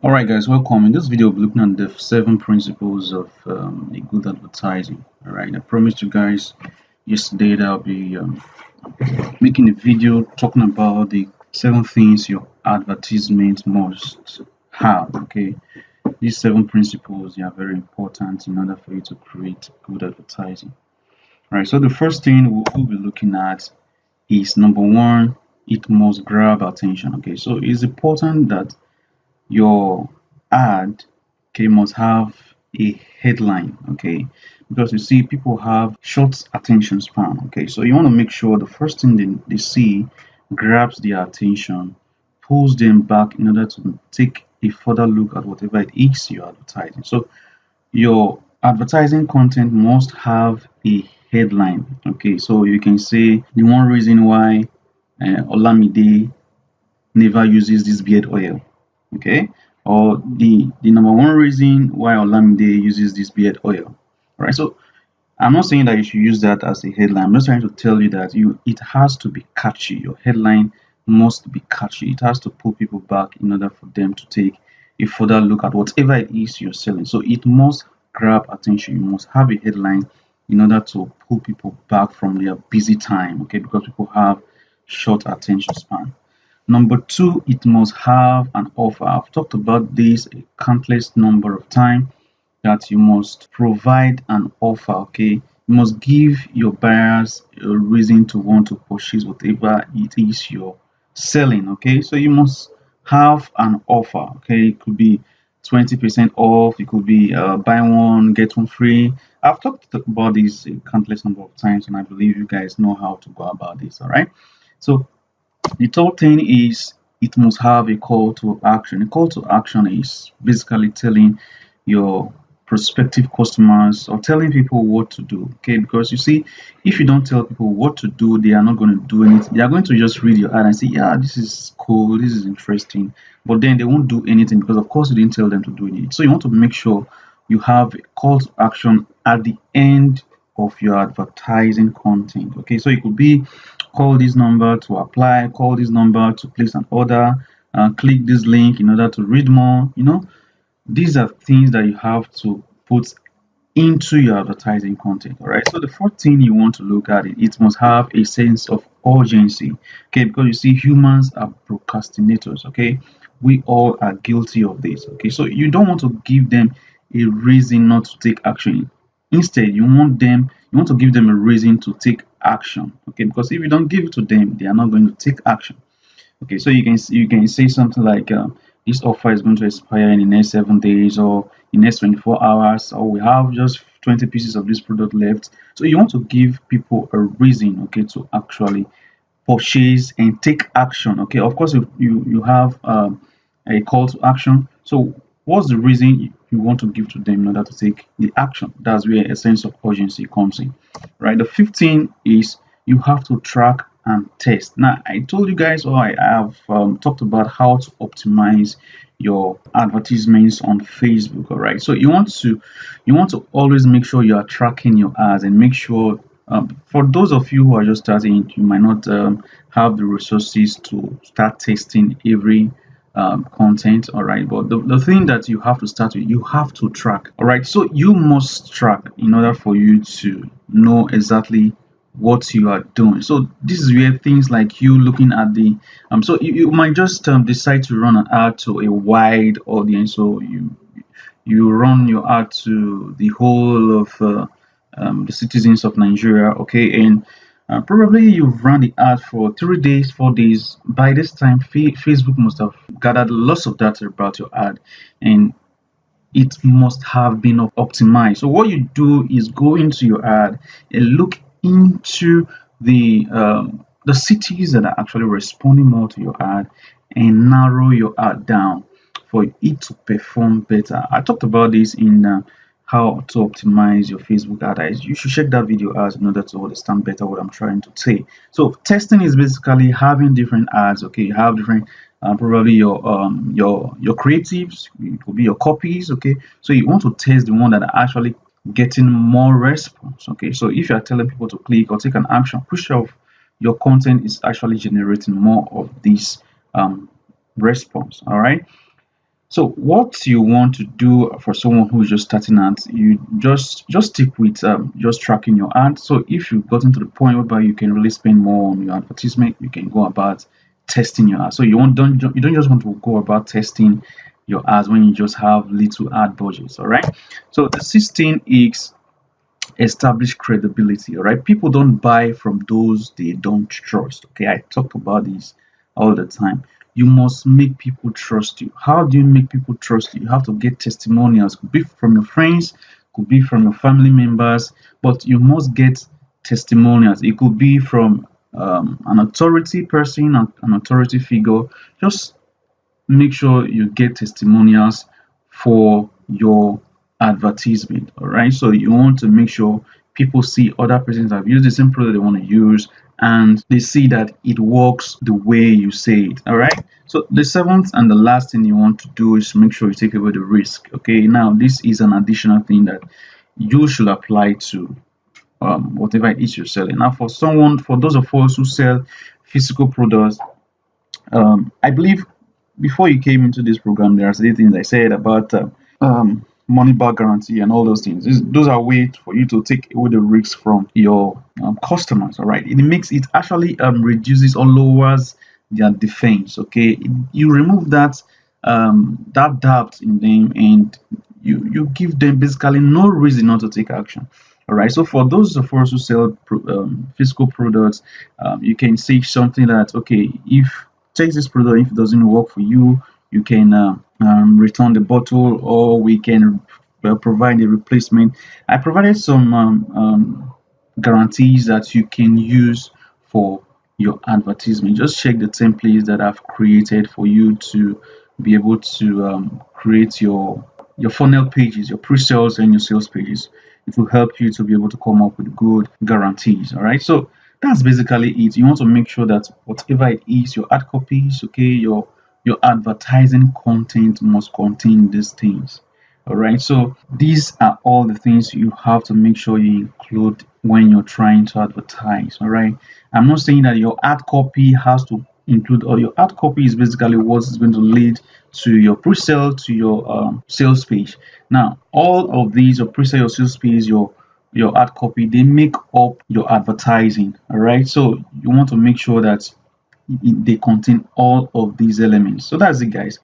Alright guys, welcome. In this video we'll be looking at the 7 principles of a good advertising. Alright, I promised you guys yesterday that I'll be making a video talking about the 7 things your advertisement must have. Okay, these 7 principles, they are very important in order for you to create good advertising. Alright, so the first thing we'll be looking at is number one, it must grab attention. Okay, so it's important that your ad, okay, must have a headline, okay, because you see people have short attention span. Okay, so you want to make sure the first thing they see grabs their attention, pulls them back in order to take a further look at whatever it is you're advertising. So your advertising content must have a headline. Okay, so you can say the one reason why Olamide never uses this beard oil. Okay, or the number one reason why Olamide uses this beard oil. All right, so I'm not saying that you should use that as a headline. I'm just trying to tell you that it has to be catchy. Your headline must be catchy. It has to pull people back in order for them to take a further look at whatever it is you're selling. So it must grab attention. You must have a headline in order to pull people back from their busy time. Okay, because people have short attention span. Number two, it must have an offer. I've talked about this a countless number of times that you must provide an offer. Okay, you must give your buyers a reason to want to purchase whatever it is you're selling. Okay, so you must have an offer. Okay, it could be 20% off, it could be buy one get one free. I've talked about this a countless number of times, and I believe you guys know how to go about this. All right, so the third thing is it must have a call to action. A call to action is basically telling your prospective customers or telling people what to do. Okay, because you see, if you don't tell people what to do, they are not going to do anything. They are going to just read your ad and say, yeah, this is cool, this is interesting, but then they won't do anything because of course you didn't tell them to do anything. So you want to make sure you have a call to action at the end of your advertising content. Okay, so it could be call this number to apply, call this number to place an order, click this link in order to read more. These are things that you have to put into your advertising content. All right, so the fourth thing you want to look at, it must have a sense of urgency. Okay, because you see, humans are procrastinators. Okay, we all are guilty of this. Okay, so you don't want to give them a reason not to take action. Instead, you want to give them a reason to take action. Okay, because if you don't give it to them, they are not going to take action. Okay, so you can say something like this offer is going to expire in the next 7 days or in the next 24 hours, or we have just 20 pieces of this product left. So you want to give people a reason, okay, to actually purchase and take action. Okay, of course, if you have a call to action. So what's the reason you want to give to them in order to take the action? That's where a sense of urgency comes in, right? The 15 is you have to track and test. Now, I told you guys, or I have talked about how to optimize your advertisements on Facebook. All right, so you want to always make sure you are tracking your ads and make sure. For those of you who are just starting, you might not have the resources to start testing every content. All right, but the thing that you have to start with, you have to track. All right, so you must track in order for you to know exactly what you are doing. So this is where things like you looking at the so you might just decide to run an ad to a wide audience. So you run your ad to the whole of the citizens of Nigeria. Okay, and probably you've run the ad for 3 days, 4 days. By this time, Facebook must have gathered lots of data about your ad, and it must have been optimized. So what you do is go into your ad and look into the cities that are actually responding more to your ad and narrow your ad down for it to perform better. I talked about this in how to optimize your Facebook ad. You should check that video out in order to understand better what I'm trying to say. So testing is basically having different ads. Okay, you have different probably your creatives, it could be your copies. Okay, so you want to test the one that are actually getting more response. Okay, so if you are telling people to click or take an action, push off, your content is actually generating more of this response. All right, So what you want to do for someone who is just starting out, you just stick with just tracking your ads. So if you've gotten to the point whereby you can really spend more on your advertisement, you can go about testing your ads. So you don't just want to go about testing your ads when you just have little ad budgets. All right. So the 16 is establish credibility. All right, people don't buy from those they don't trust. Okay, I talk about this all the time. You must make people trust you. How do you make people trust you? You have to get testimonials. Could be from your friends, could be from your family members, but you must get testimonials. It could be from an authority person, an authority figure. Just make sure you get testimonials for your advertisement. All right, so you want to make sure people see other persons have used the same product they want to use, and they see that it works the way you say it. All right, so the seventh and the last thing you want to do is make sure you take away the risk. Okay, now this is an additional thing that you should apply to whatever it is you're selling. Now for those of us who sell physical products, I believe before you came into this program, there are certain things I said about money back guarantee and all those things. Those are ways for you to take away the risks from your customers. All right, it makes it actually reduces or lowers their defense. Okay, you remove that doubt in them, and you give them basically no reason not to take action. All right, so for those of us who sell physical products, you can say something that, okay, if take this product, if it doesn't work for you, you can return the bottle, or we can provide a replacement. I provided some guarantees that you can use for your advertisement. Just check the templates that I've created for you to be able to create your funnel pages, your pre-sales and your sales pages. It will help you to be able to come up with good guarantees. All right, so that's basically it. You want to make sure that whatever it is, your ad copies, okay, your advertising content must contain these things. All right, so these are all the things you have to make sure you include when you're trying to advertise. All right, I'm not saying that your ad copy has to include, or your ad copy is basically what is going to lead to your pre-sale, to your sales page. Now all of these, your pre-sale, your sales page, your ad copy, they make up your advertising. All right, so you want to make sure that they contain all of these elements. So that's it, guys.